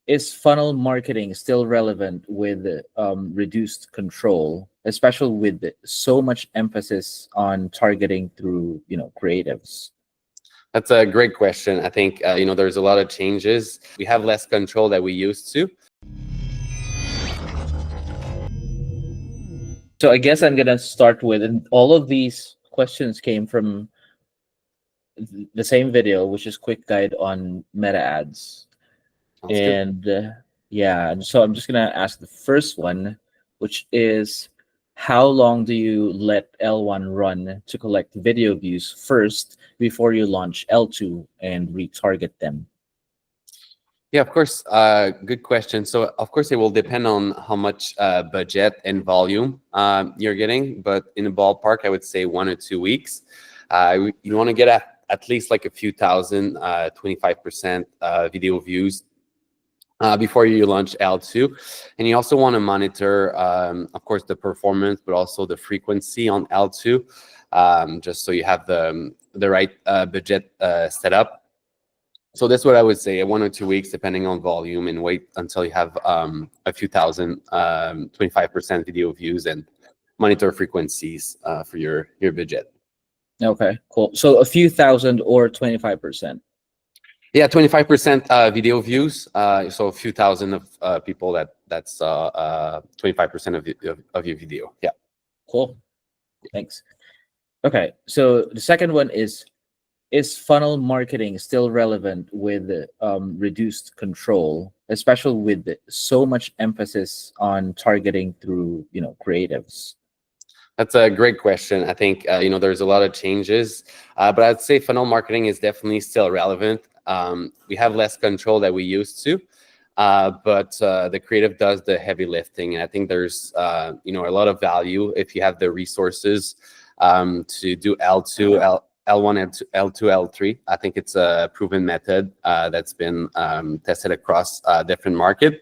is funnel marketing still relevant with reduced control, especially with so much emphasis on targeting through creatives? That's a great question. I think there's a lot of changes. We have less control than we used to. So I guess I'm gonna start with, and all of these questions came from the same video, which is quick guide on meta ads. Sounds good. And yeah, and so I'm just gonna ask the first one, which is, how long do you let L1 run to collect video views first before you launch L2 and retarget them? Yeah, of course. Good question. So, of course, it will depend on how much budget and volume you're getting. But in a ballpark, I would say 1 or 2 weeks. You want to get at least like a few thousand, 25% video views before you launch L2. And you also want to monitor, of course, the performance, but also the frequency on L2, just so you have the right budget set up. So that's what I would say, 1 or 2 weeks, depending on volume, and wait until you have a few thousand, 25% video views, and monitor frequencies for your budget. Okay, cool. So a few thousand or 25%. Yeah, 25% video views. So a few thousand of people that's 25% of your video. Yeah. Cool. Thanks. Okay, so the second one is funnel marketing still relevant with reduced control, especially with so much emphasis on targeting through creatives? That's a great question. I think there's a lot of changes, but I'd say funnel marketing is definitely still relevant. We have less control than we used to, but the creative does the heavy lifting, and I think there's a lot of value if you have the resources to do L2, L1, L2, L3. I think it's a proven method that's been tested across different markets.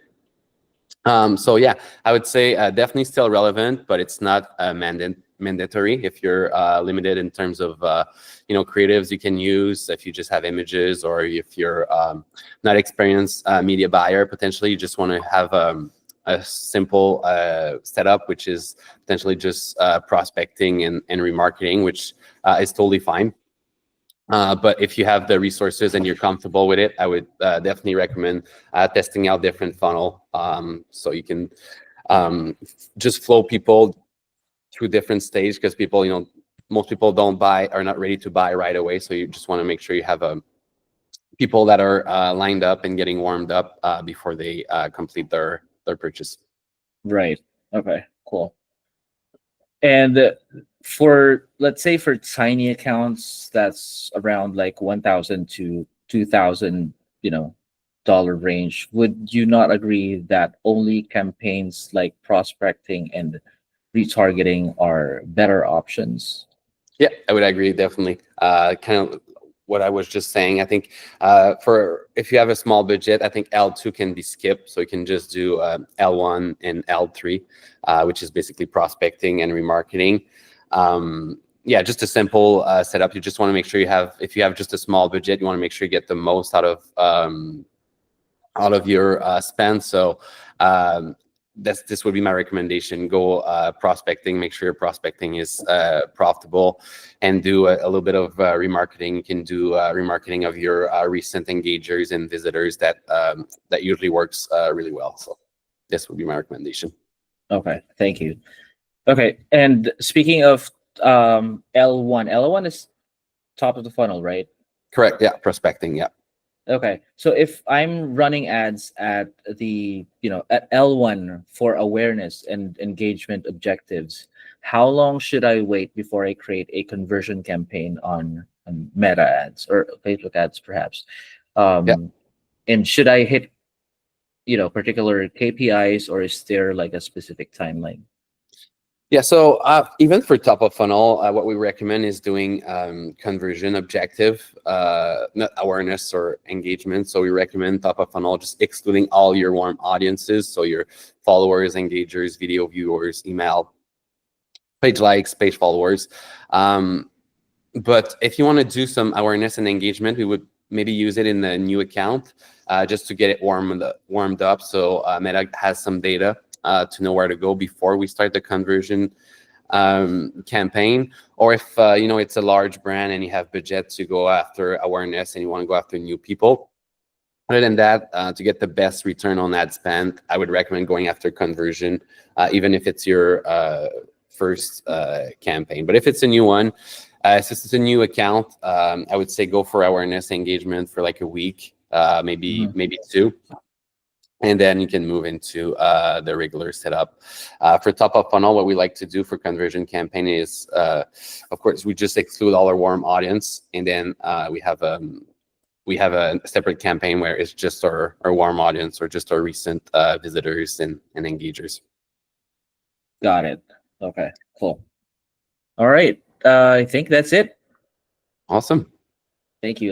So yeah, I would say definitely still relevant, but it's not mandatory if you're limited in terms of creatives you can use. If you just have images, or if you're not experienced media buyer, potentially you just want to have a simple setup, which is potentially just prospecting and remarketing, which is totally fine. But if you have the resources and you're comfortable with it, I would definitely recommend testing out different funnel, so you can just flow people through different stages, because people, most people are not ready to buy right away. So you just want to make sure you have people that are lined up and getting warmed up before they complete their purchase. Right. Okay, cool. And let's say for tiny accounts, that's around like 1,000 to 2,000, dollar range. Would you not agree that only campaigns like prospecting and retargeting are better options? Yeah, I would agree, definitely. Kind of what I was just saying. I think if you have a small budget, I think L2 can be skipped. So you can just do L1 and L3, which is basically prospecting and remarketing. Yeah, just a simple setup. You just want to make sure if you have just a small budget, you want to make sure you get the most out of your spend. So this would be my recommendation. Go prospecting. Make sure your prospecting is profitable, and do a little bit of remarketing. You can do remarketing of your recent engagers and visitors. That usually works really well. So this would be my recommendation. Okay, thank you. Okay, and speaking of L1 is top of the funnel, right? Correct. Yeah, prospecting. Yeah. Okay, so if I'm running ads at at L1 for awareness and engagement objectives, how long should I wait before I create a conversion campaign on Meta ads or Facebook ads, perhaps? Yeah. And should I hit particular KPIs, or is there like a specific timeline? Yeah, so even for top of funnel, what we recommend is doing conversion objective, not awareness or engagement. So we recommend top of funnel, just excluding all your warm audiences. So your followers, engagers, video viewers, email, page likes, page followers. But if you want to do some awareness and engagement, we would maybe use it in a new account just to get it warmed up. So Meta has some data to know where to go before we start the conversion campaign. Or if it's a large brand and you have budget to go after awareness and you want to go after new people. Other than that, to get the best return on ad spend, I would recommend going after conversion, even if it's your first campaign. But if it's a new one, since it's a new account, I would say go for awareness engagement for like a week, maybe 2. And then you can move into the regular setup. For top of funnel, what we like to do for conversion campaign is, of course, we just exclude all our warm audience, and then we have a separate campaign where it's just our warm audience or just our recent visitors and engagers. Got it. Okay, cool. All right. I think that's it. Awesome. Thank you.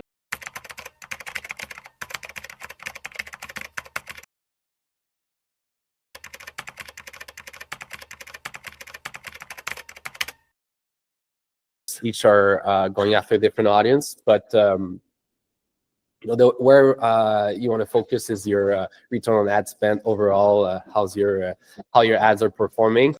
Each are going after a different audience, but where you want to focus is your return on ad spend overall. How your ads are performing.